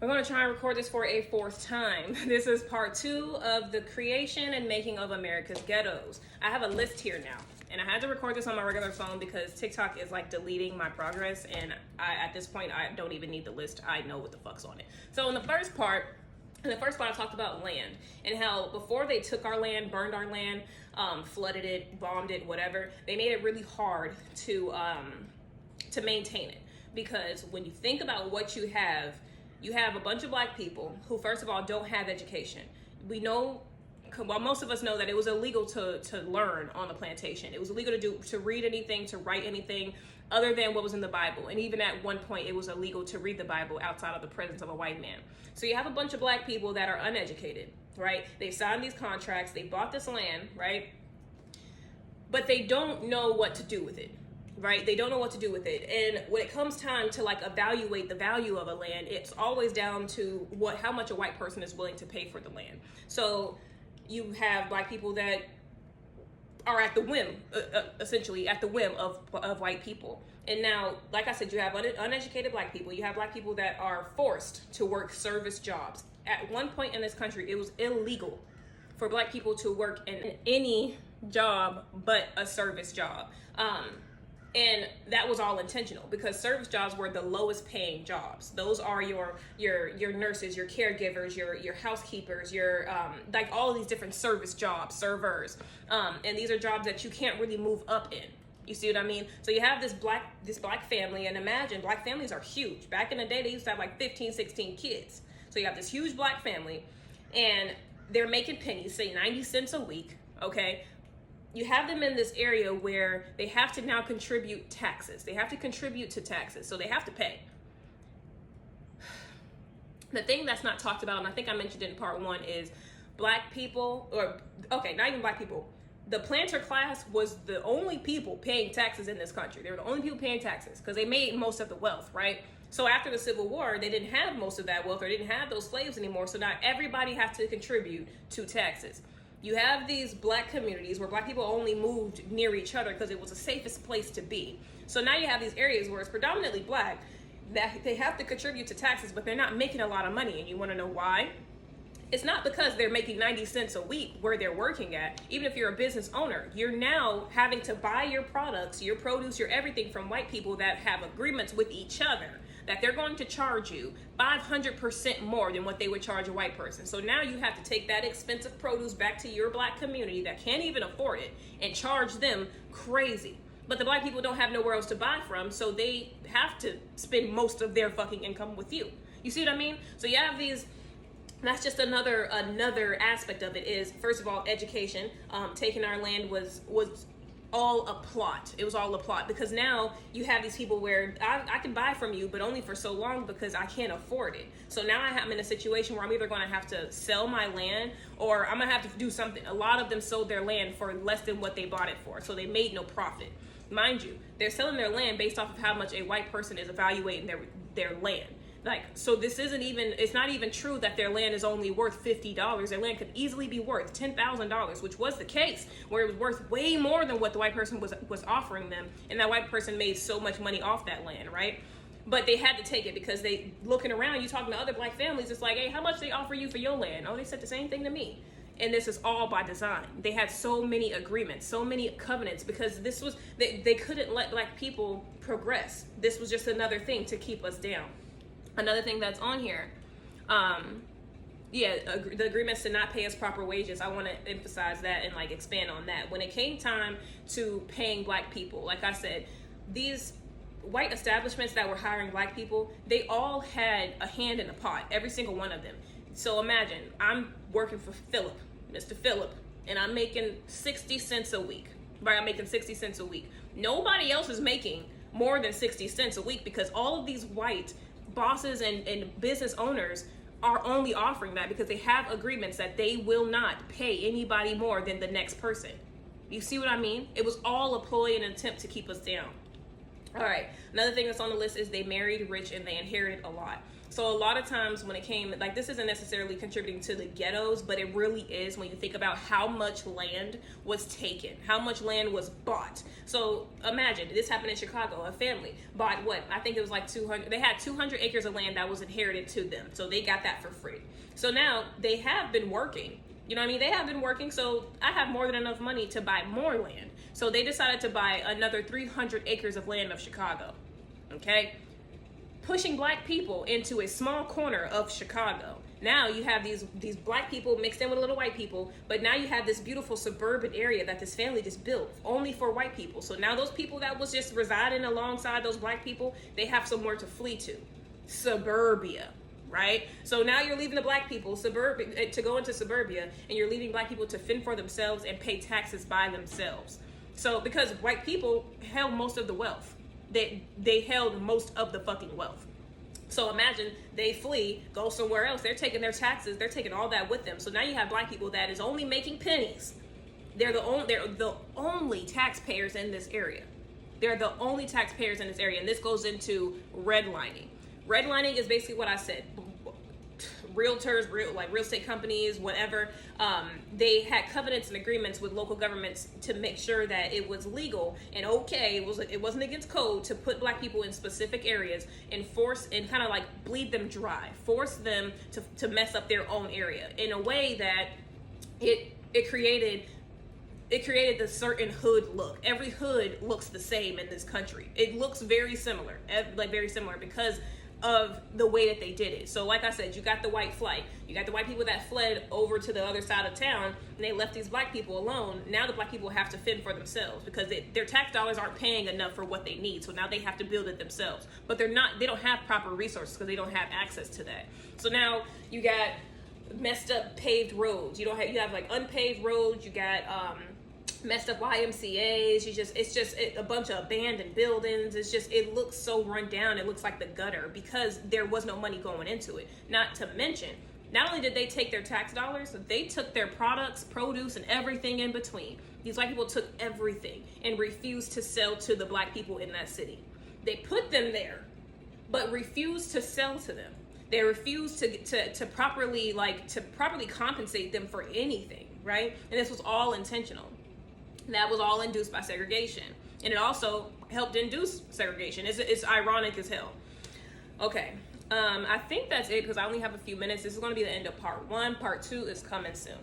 We're going to try and record this for a fourth time. This is part 2 of the creation and making of America's ghettos. I have a list here now, and I had to record this on my regular phone because TikTok is like deleting my progress, and at this point I don't even need the list. I know what the fuck's on it. So in the first part I talked about land and how before they took our land, burned our land, flooded it, bombed it, whatever, they made it really hard to maintain it. Because when you think about what you have a bunch of black people who, first of all, don't have education. We know, well, most of us know that it was illegal to learn on the plantation. It was illegal to read anything, to write anything other than what was in the Bible. And even at one point, it was illegal to read the Bible outside of the presence of a white man. So you have a bunch of black people that are uneducated, right? They signed these contracts, they bought this land, right? But they don't know what to do with it. Right? They don't know what to do with it. And when it comes time to like evaluate the value of a land, it's always down to how much a white person is willing to pay for the land. So you have black people that are at the whim, essentially at the whim of white people. And now, like I said, you have uneducated black people. You have black people that are forced to work service jobs. At one point in this country, it was illegal for black people to work in any job but a service job. And that was all intentional because service jobs were the lowest paying jobs. Those are your nurses, your caregivers, your housekeepers, your like all of these different service jobs, servers. And these are jobs that you can't really move up in. You see what I mean? So you have this black family, and imagine black families are huge. Back in the day, they used to have like 15, 16 kids. So you have this huge black family and they're making pennies, say 90 cents a week, okay? You have them in this area where they have to now contribute taxes. They have to contribute to taxes, so they have to pay. The thing that's not talked about, and I think I mentioned it in part 1, is black people, not even black people. The planter class was the only people paying taxes in this country. They were the only people paying taxes because they made most of the wealth, right? So after the Civil War, they didn't have most of that wealth, or they didn't have those slaves anymore, so now everybody has to contribute to taxes. You have these black communities where black people only moved near each other because it was the safest place to be. So now you have these areas where it's predominantly black that they have to contribute to taxes, but they're not making a lot of money. And you want to know why? It's not because they're making 90 cents a week where they're working at. Even if you're a business owner, you're now having to buy your products, your produce, your everything from white people that have agreements with each other that they're going to charge you 500% more than what they would charge a white person. So now you have to take that expensive produce back to your black community that can't even afford it and charge them crazy. But the black people don't have nowhere else to buy from, so they have to spend most of their fucking income with you. You see what I mean? So you have these. That's just another aspect of it is, first of all, education. Taking our land was all a plot. It was all a plot because now you have these people where I can buy from you, but only for so long because I can't afford it. So now I'm in a situation where I'm either going to have to sell my land or I'm going to have to do something. A lot of them sold their land for less than what they bought it for. So they made no profit. Mind you, they're selling their land based off of how much a white person is evaluating their land. Like, so it's not even true that their land is only worth $50. Their land could easily be worth $10,000, which was the case, where it was worth way more than what the white person was offering them. And that white person made so much money off that land, right? But they had to take it because they, looking around, you talking to other black families, it's like, hey, how much they offer you for your land? Oh, they said the same thing to me. And this is all by design. They had so many agreements, so many covenants, because this was, they couldn't let black people progress. This was just another thing to keep us down. Another thing that's on here, the agreements to not pay us proper wages. I want to emphasize that and like expand on that. When it came time to paying black people, like I said, these white establishments that were hiring black people, they all had a hand in the pot, every single one of them. So imagine I'm working for Mr. Phillip, and I'm making 60 cents a week, right? I'm making 60 cents a week. Nobody else is making more than 60 cents a week because all of these white bosses and business owners are only offering that because they have agreements that they will not pay anybody more than the next person. You see what I mean? It was all a ploy and an attempt to keep us down. All right, another thing that's on the list is they married rich and they inherited a lot. So a lot of times when it came, like, this isn't necessarily contributing to the ghettos, but it really is when you think about how much land was taken, how much land was bought. So imagine, this happened in Chicago. A family bought what? I think it was like 200, they had 200 acres of land that was inherited to them. So they got that for free. So now they have been working. You know what I mean? They have been working, so I have more than enough money to buy more land. So they decided to buy another 300 acres of land of Chicago. Okay? Pushing black people into a small corner of Chicago. Now you have these black people mixed in with a little white people, but now you have this beautiful suburban area that this family just built only for white people. So now those people that was just residing alongside those black people, they have somewhere to flee to. Suburbia, right? So now you're leaving the black people to go into suburbia, and you're leaving black people to fend for themselves and pay taxes by themselves. So because white people held most of the wealth. They held most of the fucking wealth. So imagine they flee, go somewhere else. They're taking their taxes. They're taking all that with them. So now you have black people that is only making pennies. They're the only taxpayers in this area. They're the only taxpayers in this area. And this goes into redlining. Redlining is basically what I said. Realtors, real estate companies, whatever, they had covenants and agreements with local governments to make sure that it was legal and okay. It wasn't against code to put black people in specific areas and force and kind of like bleed them dry, force them to mess up their own area in a way that it created the certain hood look. Every hood looks the same in this country. It looks very similar, because of the way that they did it. So like I said, you got the white flight. You got the white people that fled over to the other side of town, and they left these black people alone. Now the black people have to fend for themselves because their tax dollars aren't paying enough for what they need. So now they have to build it themselves. But they don't have proper resources because they don't have access to that. So now you got messed up paved roads. You have like unpaved roads. You got messed up YMCA's. It's just a bunch of abandoned buildings. It looks so run down. It looks like the gutter because there was no money going into it. Not to mention, not only did they take their tax dollars, they took their products, produce, and everything in between. These white people took everything and refused to sell to the black people in that city. They put them there, but refused to sell to them. They refused to properly compensate them for anything, right? And this was all intentional. That was all induced by segregation. And it also helped induce segregation. It's ironic as hell. Okay. I think that's it because I only have a few minutes. This is going to be the end of part 1. Part 2 is coming soon.